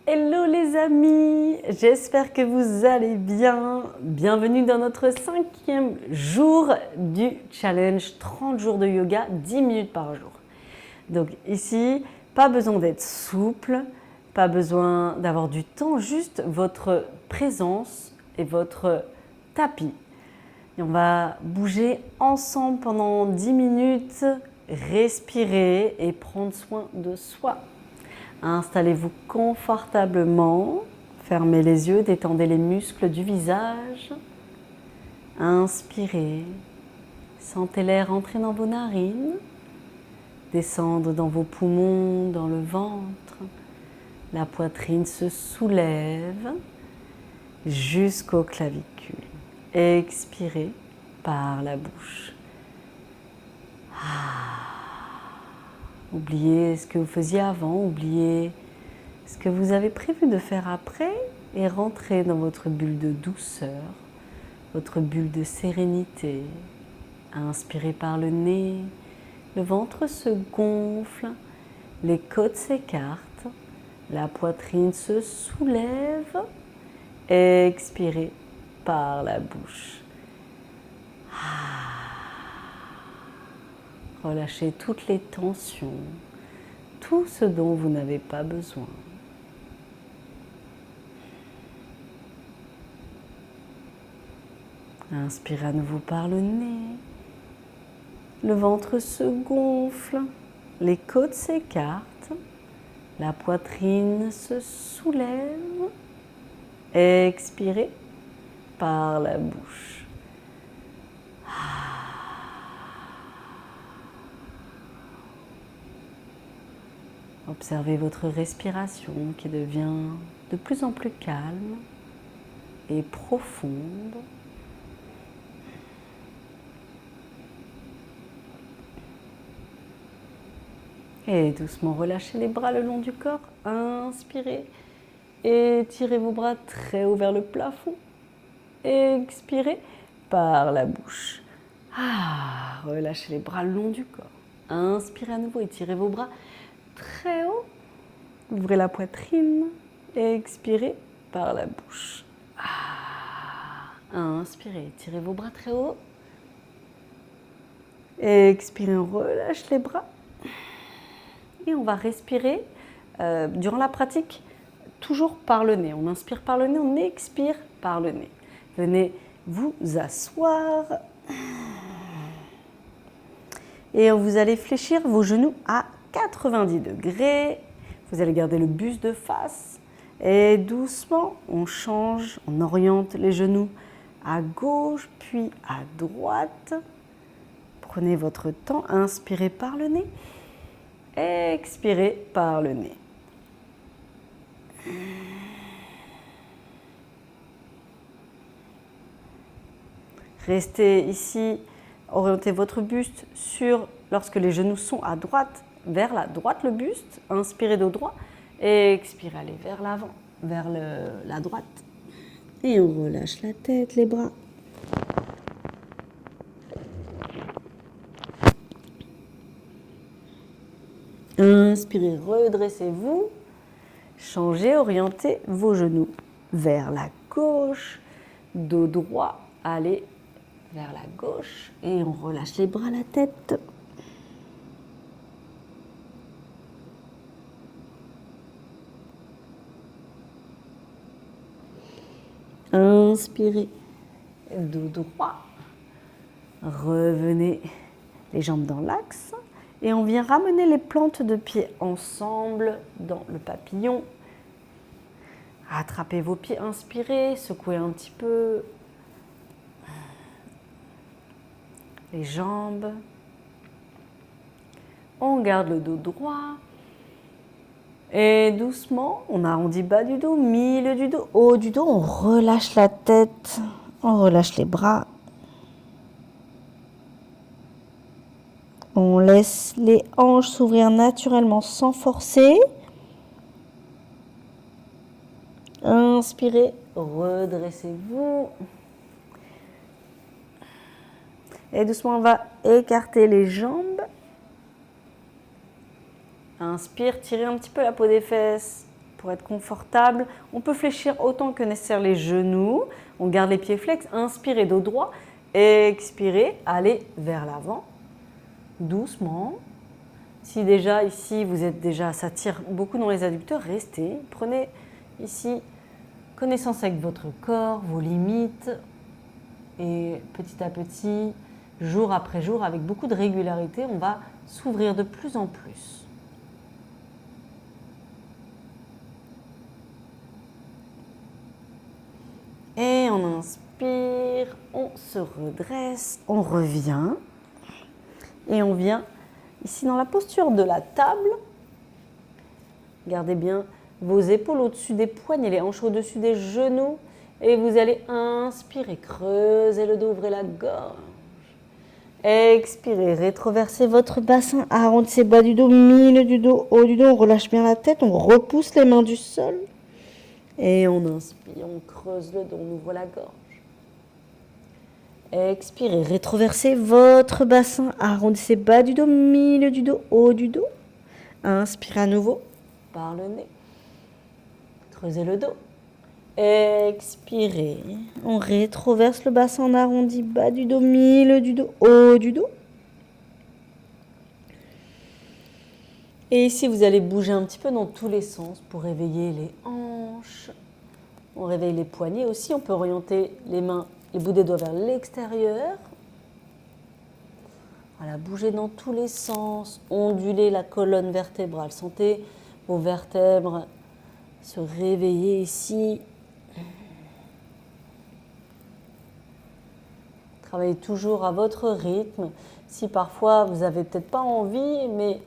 Hello les amis, j'espère que vous allez bien. Bienvenue dans notre 5e jour du challenge 30 jours de yoga, 10 minutes par jour. Donc ici, pas besoin d'être souple, pas besoin d'avoir du temps, juste votre présence et votre tapis. Et on va bouger ensemble pendant 10 minutes, respirer et prendre soin de soi. Installez-vous confortablement, fermez les yeux, détendez les muscles du visage. Inspirez, sentez l'air entrer dans vos narines, descendre dans vos poumons, dans le ventre. La poitrine se soulève jusqu'aux clavicules. Expirez par la bouche. Oubliez ce que vous faisiez avant, oubliez ce que vous avez prévu de faire après et rentrez dans votre bulle de douceur, votre bulle de sérénité. Inspirez par le nez, le ventre se gonfle, les côtes s'écartent, la poitrine se soulève. Expirez par la bouche. Relâchez toutes les tensions, tout ce dont vous n'avez pas besoin. Inspirez à nouveau par le nez. Le ventre se gonfle, les côtes s'écartent, la poitrine se soulève. Expirez par la bouche. Observez votre respiration qui devient de plus en plus calme et profonde. Et doucement relâchez les bras le long du corps. Inspirez. Étirez vos bras très haut vers le plafond. Expirez par la bouche. Relâchez les bras le long du corps. Inspirez à nouveau, étirez vos bras très haut. Ouvrez la poitrine. Expirez par la bouche. Inspirez, étirez vos bras très haut. Expirez, on relâche les bras. Et on va respirer durant la pratique toujours par le nez. On inspire par le nez, on expire par le nez. Venez vous asseoir. Et vous allez fléchir vos genoux à 90 degrés. Vous allez garder le buste de face. Et doucement, on change, on oriente les genoux à gauche puis à droite. Prenez votre temps, inspirez par le nez. Expirez par le nez. Restez ici, orientez votre buste lorsque les genoux sont à droite, vers la droite le buste. Inspirez dos droit et expirez, allez vers l'avant, vers la droite. Et on relâche la tête, les bras. Inspirez, redressez-vous. Changez, orientez vos genoux vers la gauche. Dos droit, allez vers la gauche. Et on relâche les bras, la tête. Inspirez, dos droit. Revenez les jambes dans l'axe. Et on vient ramener les plantes de pied ensemble dans le papillon. Attrapez vos pieds, inspirez, secouez un petit peu les jambes. On garde le dos droit. Et doucement, on arrondit bas du dos, milieu du dos, haut du dos. On relâche la tête, on relâche les bras. On laisse les hanches s'ouvrir naturellement sans forcer. Inspirez, redressez-vous. Et doucement, on va écarter les jambes. Inspire, tirez un petit peu la peau des fesses. pour être confortable. On peut fléchir autant que nécessaire les genoux. On garde les pieds flex. Inspirez, dos droit. Expirez, allez vers l'avant. Doucement. Si déjà ici, ça tire beaucoup dans les adducteurs, restez. Prenez ici connaissance avec votre corps, vos limites. Et petit à petit, jour après jour, avec beaucoup de régularité, on va s'ouvrir de plus en plus. Et on inspire, on se redresse, on revient. Et on vient ici dans la posture de la table. Gardez bien vos épaules au-dessus des poignets, les hanches au-dessus des genoux. Et vous allez inspirer, creusez le dos, ouvrez la gorge. Expirez, rétroversez votre bassin, arrondissez bas du dos, milieu du dos, haut du dos. On relâche bien la tête, on repousse les mains du sol. Et on inspire, on creuse le dos, on ouvre la gorge. Expirez, rétroversez votre bassin, arrondissez bas du dos, milieu du dos, haut du dos. Inspirez à nouveau par le nez. Creusez le dos. Expirez, on rétroverse le bassin, on arrondit bas du dos, milieu du dos, haut du dos. Et ici, vous allez bouger un petit peu dans tous les sens pour réveiller les hanches. On réveille les poignets aussi, on peut orienter les mains, les bouts des doigts vers l'extérieur. Voilà, bougez dans tous les sens, ondulez la colonne vertébrale. Sentez vos vertèbres se réveiller ici. Travaillez toujours à votre rythme. Si parfois vous n'avez peut-être pas envie, mais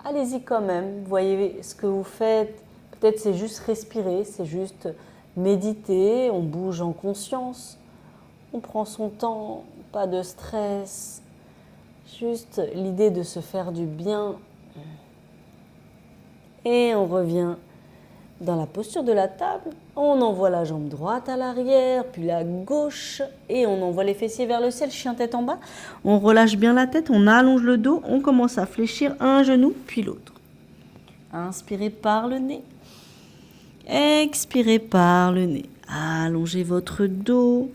allez-y quand même. Voyez ce que vous faites. Peut-être c'est juste respirer, c'est juste méditer. On bouge en conscience. On prend son temps, pas de stress. Juste l'idée de se faire du bien. Et on revient dans la posture de la table. On envoie la jambe droite à l'arrière, puis la gauche, et on envoie les fessiers vers le ciel, chien tête en bas. On relâche bien la tête, on allonge le dos, on commence à fléchir un genou, puis l'autre. Inspirez par le nez. Expirez par le nez. Allongez votre dos.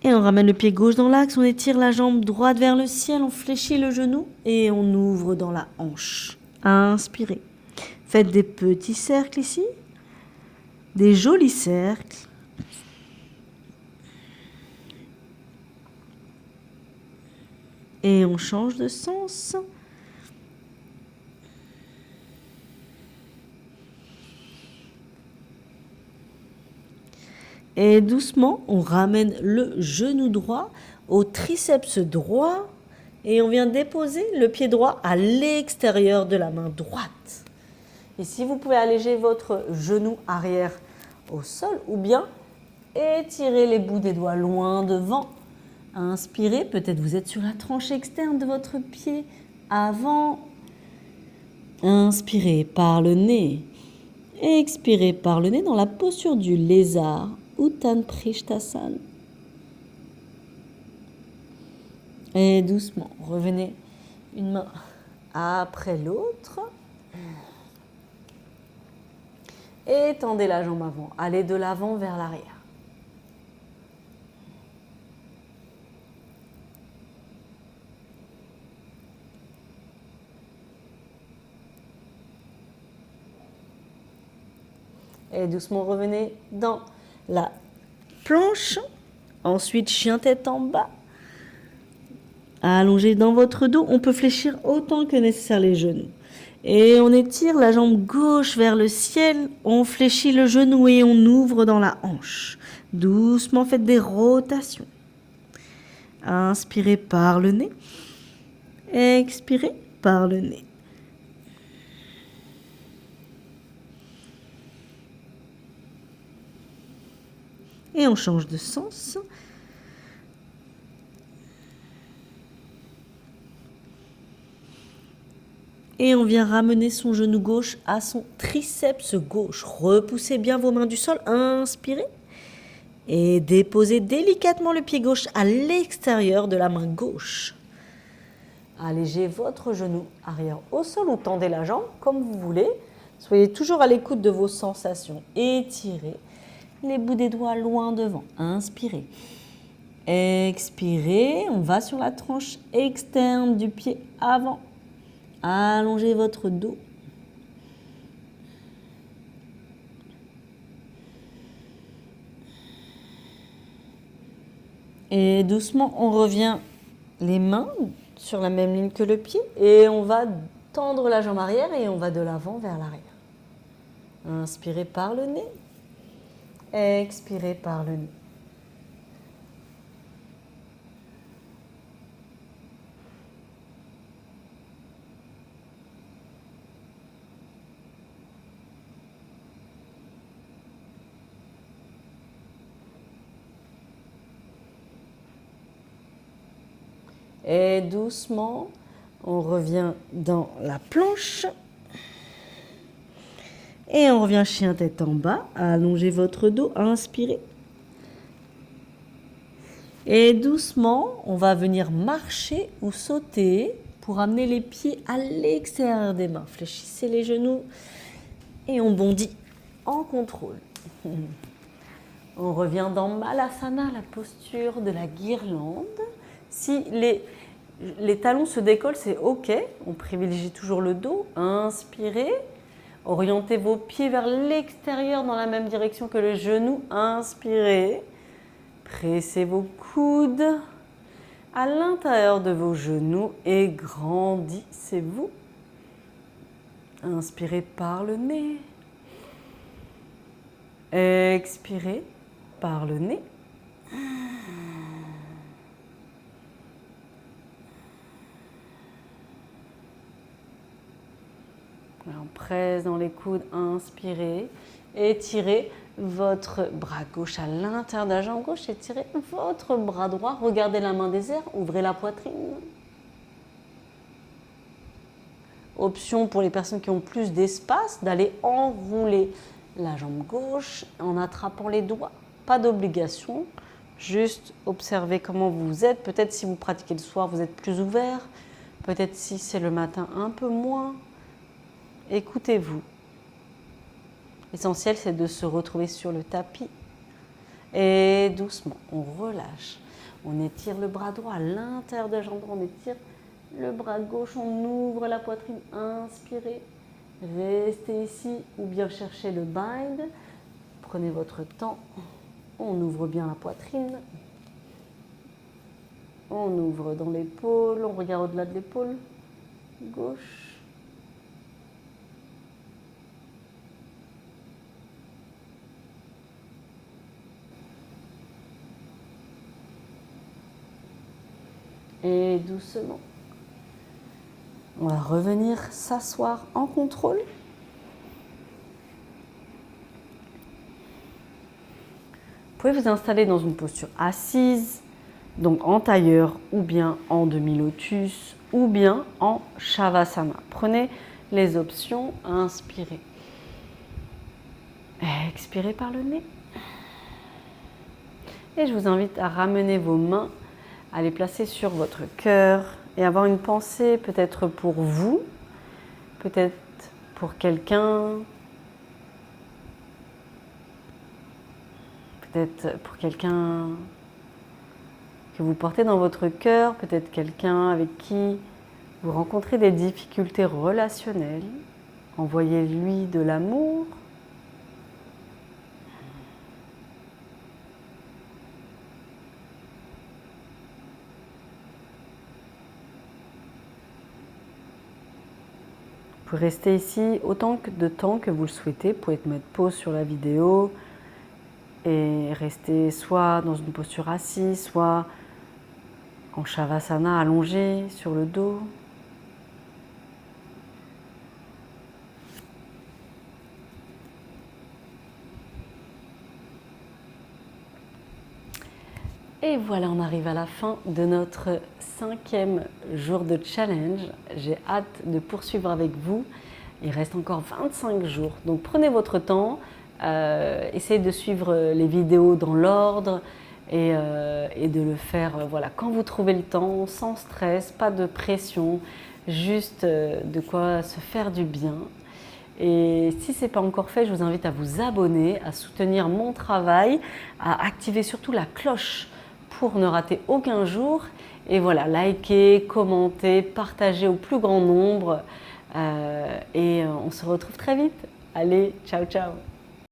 Et on ramène le pied gauche dans l'axe, on étire la jambe droite vers le ciel, on fléchit le genou et on ouvre dans la hanche. Inspirez. Faites des petits cercles ici, des jolis cercles. Et on change de sens. Et doucement, on ramène le genou droit au triceps droit et on vient déposer le pied droit à l'extérieur de la main droite. Et si vous pouvez alléger votre genou arrière au sol ou bien étirer les bouts des doigts loin devant. Inspirez, peut-être vous êtes sur la tranche externe de votre pied avant. Inspirez par le nez. Expirez par le nez dans la posture du lézard. Uttanprishthasana. Et doucement, revenez une main après l'autre. Et tendez la jambe avant. Allez de l'avant vers l'arrière. Et doucement, revenez dans la planche. Ensuite, chien tête en bas. Allongez dans votre dos. On peut fléchir autant que nécessaire les genoux. Et on étire la jambe gauche vers le ciel. On fléchit le genou et on ouvre dans la hanche. Doucement, faites des rotations. Inspirez par le nez. Expirez par le nez. Et on change de sens. Et on vient ramener son genou gauche à son triceps gauche. Repoussez bien vos mains du sol. Inspirez. Et déposez délicatement le pied gauche à l'extérieur de la main gauche. Allégez votre genou arrière au sol ou tendez la jambe comme vous voulez. Soyez toujours à l'écoute de vos sensations. Étirez les bouts des doigts loin devant. Inspirez. Expirez. On va sur la tranche externe du pied avant. Allongez votre dos. Et doucement, on revient les mains sur la même ligne que le pied et on va tendre la jambe arrière et on va de l'avant vers l'arrière. Inspirez par le nez, expirez par le nez. Et doucement, on revient dans la planche. Et on revient chien tête en bas. Allongez votre dos, inspirez. Et doucement, on va venir marcher ou sauter pour amener les pieds à l'extérieur des mains. Fléchissez les genoux et on bondit en contrôle. On revient dans Malasana, la posture de la guirlande. Si les talons se décollent, c'est OK. On privilégie toujours le dos. Inspirez. Orientez vos pieds vers l'extérieur dans la même direction que le genou. Inspirez. Pressez vos coudes à l'intérieur de vos genoux et grandissez-vous. Inspirez par le nez. Expirez par le nez. On presse dans les coudes, inspirez, étirez votre bras gauche à l'intérieur de la jambe gauche, étirez votre bras droit, regardez la main des airs, ouvrez la poitrine. Option pour les personnes qui ont plus d'espace, d'aller enrouler la jambe gauche en attrapant les doigts. Pas d'obligation, juste observez comment vous êtes. Peut-être si vous pratiquez le soir, vous êtes plus ouvert. Peut-être si c'est le matin, un peu moins. Écoutez-vous. L'essentiel, c'est de se retrouver sur le tapis. Et doucement, on relâche. On étire le bras droit à l'intérieur de la jambe droite. On étire le bras gauche. On ouvre la poitrine. Inspirez. Restez ici ou bien cherchez le bind. Prenez votre temps. On ouvre bien la poitrine. On ouvre dans l'épaule. On regarde au-delà de l'épaule gauche. Et doucement, on va revenir s'asseoir en contrôle. Vous pouvez vous installer dans une posture assise, donc en tailleur ou bien en demi-lotus ou bien en Shavasana. Prenez les options, inspirez. Expirez par le nez. Et je vous invite à ramener vos mains, à les placer sur votre cœur et avoir une pensée peut-être pour vous, peut-être pour quelqu'un, peut-être pour quelqu'un que vous portez dans votre cœur, peut-être quelqu'un avec qui vous rencontrez des difficultés relationnelles. Envoyez-lui de l'amour. Vous pouvez rester ici autant de temps que vous le souhaitez. Vous pouvez mettre pause sur la vidéo et rester soit dans une posture assise, soit en Shavasana allongé sur le dos. Et voilà, on arrive à la fin de notre 5e jour de challenge. J'ai hâte de poursuivre avec vous. Il reste encore 25 jours. Donc prenez votre temps, essayez de suivre les vidéos dans l'ordre, et de le faire voilà, quand vous trouvez le temps, sans stress, pas de pression, juste de quoi se faire du bien. Et si ce n'est pas encore fait, je vous invite à vous abonner, à soutenir mon travail, à activer surtout la cloche pour ne rater aucun jour. Et voilà, likez, commentez, partagez au plus grand nombre. Et on se retrouve très vite. Allez, ciao ciao!